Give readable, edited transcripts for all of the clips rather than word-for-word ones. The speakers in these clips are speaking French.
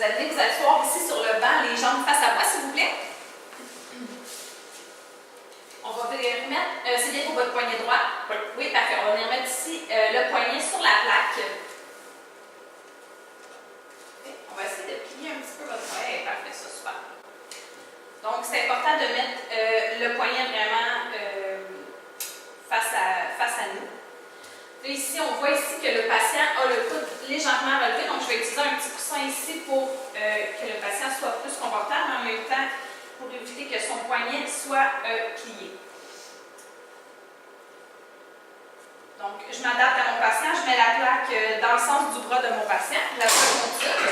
vous allez vous asseoir ici sur le banc, les jambes face à moi, s'il vous plaît. On va venir remettre, c'est bien pour votre poignet droit? Oui. Oui, parfait. On va venir mettre ici le poignet sur la plaque. Okay. On va essayer de plier un petit peu votre poignet. Parfait, ça, super. Donc, c'est important de mettre le poignet vraiment face à nous. Là, ici, on voit ici que le patient a le coude légèrement relevé. Donc, je vais utiliser un petit coussin ici pour que le patient soit plus confortable, mais en même temps, pour éviter que son poignet soit plié. Donc, je m'adapte à mon patient, je mets la plaque dans le sens du bras de mon patient, la plaque monture.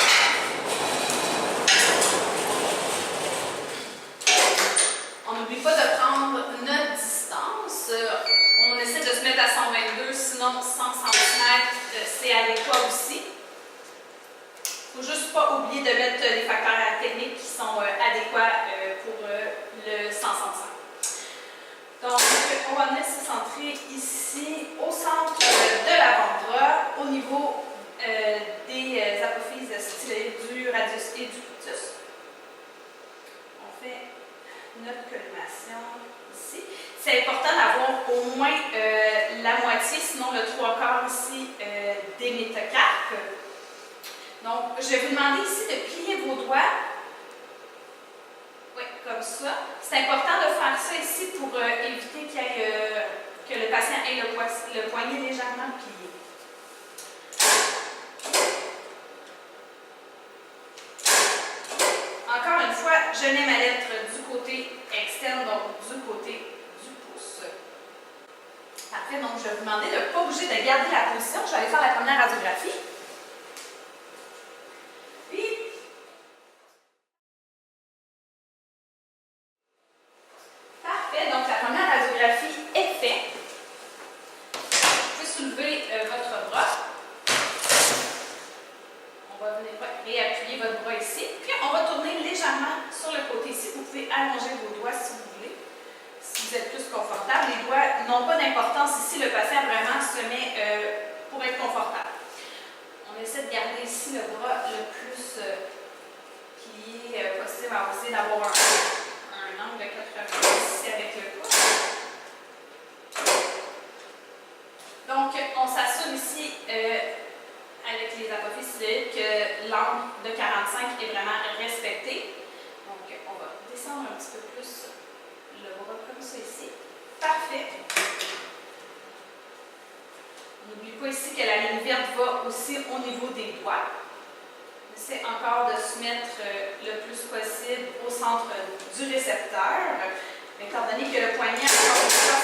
On n'oublie pas de prendre notre distance. On essaie de se mettre à 122, sinon 100 cm, c'est adéquat aussi. Il ne faut juste pas oublier de mettre les facteurs techniques qui sont adéquats pour le 165. Donc, on va venir se centrer ici au centre de l'avant-bras, au niveau des apophyses styloïdes du radius et du fluctus. On fait notre collimation ici. C'est important d'avoir au moins la moitié, sinon le 3/4 ici des métacarpes. Donc, je vais vous demander ici de plier vos doigts. Oui, comme ça. C'est important de faire ça ici pour éviter qu'il y ait, que le patient ait le poignet légèrement plié. Encore une fois, je mets ma lettre du côté externe, donc du côté du pouce. Parfait, donc je vais vous demander de ne pas bouger, de garder la position. Je vais aller faire la première radiographie. Allonger vos doigts si vous voulez, si vous êtes plus confortable. Les doigts n'ont pas d'importance ici, le patient vraiment se met pour être confortable. On essaie de garder ici le bras le plus plié possible. On va essayer d'avoir un angle de 90 ici avec le pouce. Donc, on s'assure ici avec les apophyses styloïdes que l'angle de 45 est vraiment respecté. Donc, on va descendre un petit peu plus le bras comme ça ici. Parfait. N'oublie pas ici que la ligne verte va aussi au niveau des doigts. On essaie encore de se mettre le plus possible au centre du récepteur. Étant donné que le poignet, encore une fois,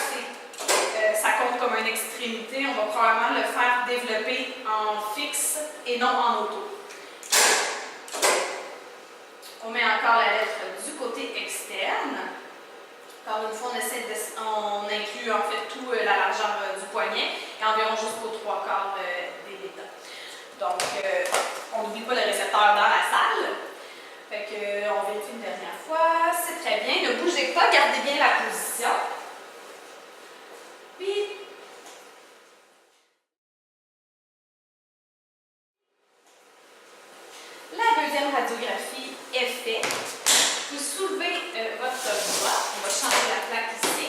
ça compte comme une extrémité, on va probablement le faire développer en fixe et non en auto. On met encore la lettre du côté externe. Encore une fois, on inclut en fait toute la largeur du poignet et environ jusqu'aux 3/4 des bêtas. Donc, on n'oublie pas le récepteur dans la salle. Fait que, on vérifie une dernière fois. C'est très bien. Ne bougez pas, gardez bien la position. Puis, la deuxième radiographie est faite. Vous soulevez votre bras. On va changer la plaque ici.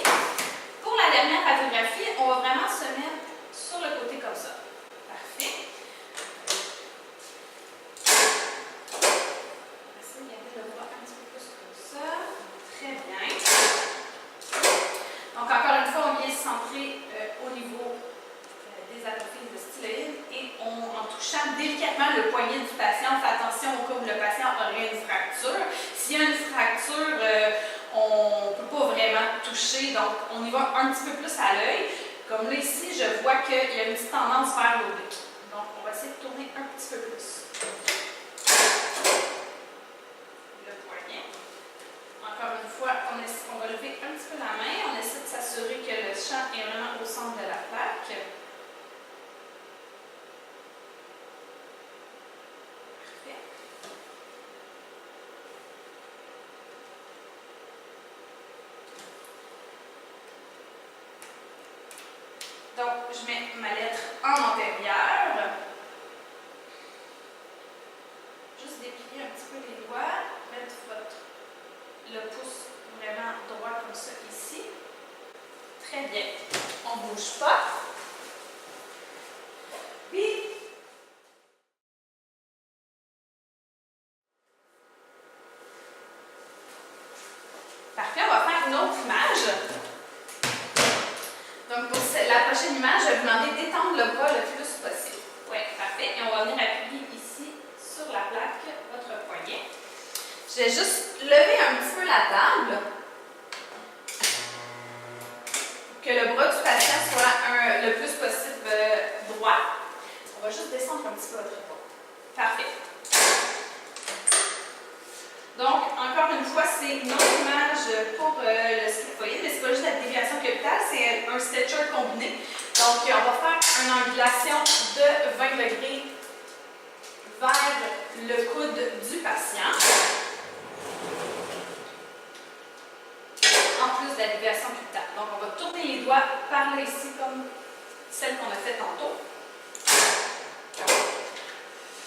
Pour la dernière radiographie, on va vraiment se mettre sur le côté comme ça. Parfait. On va essayer de garder le bras un petit peu plus comme ça. Très bien. Donc, encore une fois, on vient se centrer au niveau des apophyses styloïdes et en touchant délicatement le poignet du patient, on fait attention au cas où le patient aurait une fracture. S'il y a une fracture, on ne peut pas vraiment toucher, donc on y va un petit peu plus à l'œil. Comme là ici, je vois qu'il y a une petite tendance vers l'oblique. Donc on va essayer de tourner un petit peu plus. Le poignet. Encore une fois, on va lever un petit peu la main, on essaie de s'assurer que le champ est vraiment au centre de la plaque. Donc, je mets ma lettre en antérieure. Juste déplier un Très bien. On ne bouge pas. Puis, parfait, on va faire une autre image. Donc, pour la prochaine image, je vais vous demander d'étendre le bras le plus possible. Oui, parfait. Et on va venir appuyer ici sur la plaque votre poignet. Je vais juste lever un petit peu la table pour que le bras du patient soit le plus possible droit. On va juste descendre un petit peu votre épaule. Parfait. Donc, encore une fois, c'est une autre image pour le scaphoïde, mais ce n'est pas juste la déviation capitale, c'est un stretcher combiné. Donc, on va faire une angulation de 20 degrés vers le coude du patient. En plus de la déviation capitale. Donc, on va tourner les doigts par là ici, comme celle qu'on a faite tantôt.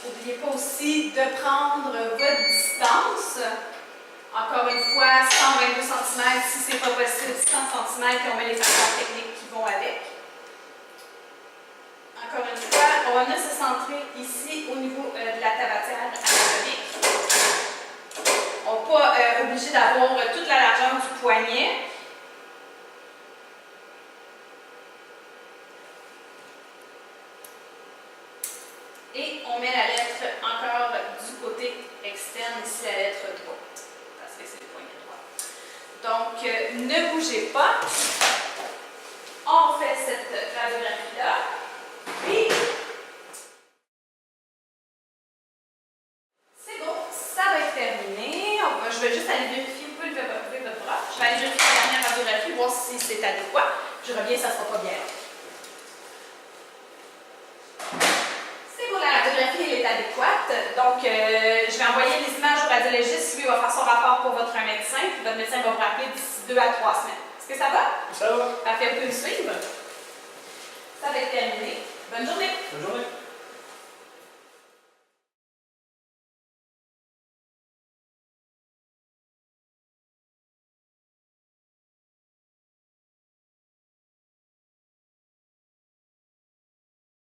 N'oubliez pas aussi de prendre votre distance. Encore une fois, 122 cm si ce n'est pas possible, 100 cm et on met les facteurs techniques qui vont avec. Encore une fois, on va venir se centrer ici au niveau de la tabatière anatomique. On n'est pas obligé d'avoir toute la largeur du poignet. Et on met la lettre encore du côté externe, ici la lettre droite, parce que c'est le poignet droit. Donc, ne bougez pas. On fait cette radiographie-là. Puis, c'est bon, ça va être terminé. Je vais juste aller vérifier, vous pouvez lever votre bras. Je vais aller vérifier la dernière radiographie, voir si c'est adéquat. Je reviens, ça ne sera pas bien. La radiographie elle est adéquate. Donc, je vais envoyer les images au radiologiste. Lui va faire son rapport pour votre médecin. Puis votre médecin va vous rappeler d'ici 2 à 3 semaines. Est-ce que ça va? Ça va. Parfait, vous pouvez me suivre. Ça va être terminé. Bonne journée. Bonne journée.